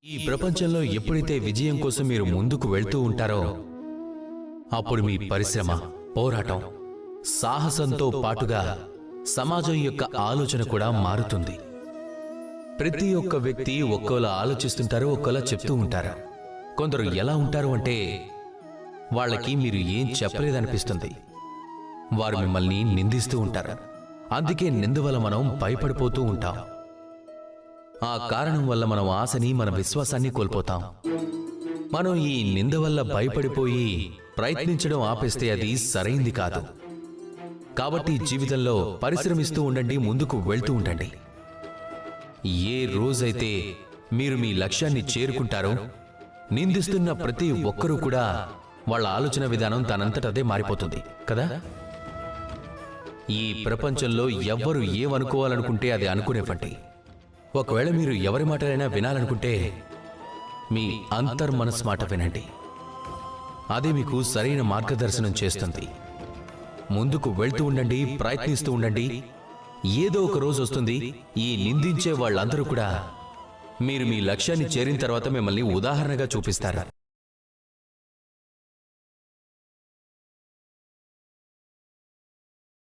ఈ ప్రపంచంలో ఎప్పుడైతే విజయం కోసం మీరు ముందుకు వెళ్తూ ఉంటారో అప్పుడు మీ పరిశ్రమ, పోరాటం, సాహసంతో పాటుగా సమాజం యొక్క ఆలోచన కూడా మారుతుంది. ప్రతి ఒక్క వ్యక్తి ఒక్కోలా ఆలోచిస్తుంటారు, ఒక్కోలా చెప్తూ ఉంటారు. కొందరు ఎలా ఉంటారు అంటే వాళ్ళకి మీరు ఏం చెప్పలేదనిపిస్తుంది. వారు మిమ్మల్ని నిందిస్తూ ఉంటారు. అందుకే నింద వల్ల మనం భయపడిపోతూ ఉంటాం. ఆ కారణం వల్ల మనం ఆశని, మన విశ్వాసాన్ని కోల్పోతాం. మనం ఈ నింద వల్ల భయపడిపోయి ప్రయత్నించడం ఆపేస్తే అది సరైంది కాదు. కాబట్టి జీవితంలో పరిశ్రమిస్తూ ఉండండి, ముందుకు వెళ్తూ ఉండండి. ఏ రోజైతే మీరు మీ లక్ష్యాన్ని చేరుకుంటారో నిందిస్తున్న ప్రతి ఒక్కరూ కూడా వాళ్ళ ఆలోచన విధానం తనంతటదే మారిపోతుంది కదా. ఈ ప్రపంచంలో ఎవ్వరు ఏమనుకోవాలనుకుంటే అది అనుకునేవ్వండి. ఒకవేళ మీరు ఎవరి మాటలైనా వినాలనుకుంటే మీ అంతర్మనస్ మాట వినండి. అదే మీకు సరైన మార్గదర్శనం చేస్తుంది. ముందుకు వెళ్తూ ఉండండి, ప్రయత్నిస్తూ ఉండండి. ఏదో ఒక రోజు వస్తుంది, ఈ నిందించే వాళ్ళందరూ కూడా మీరు మీ లక్ష్యాన్ని చేరిన తర్వాత మిమ్మల్ని ఉదాహరణగా చూపిస్తారు.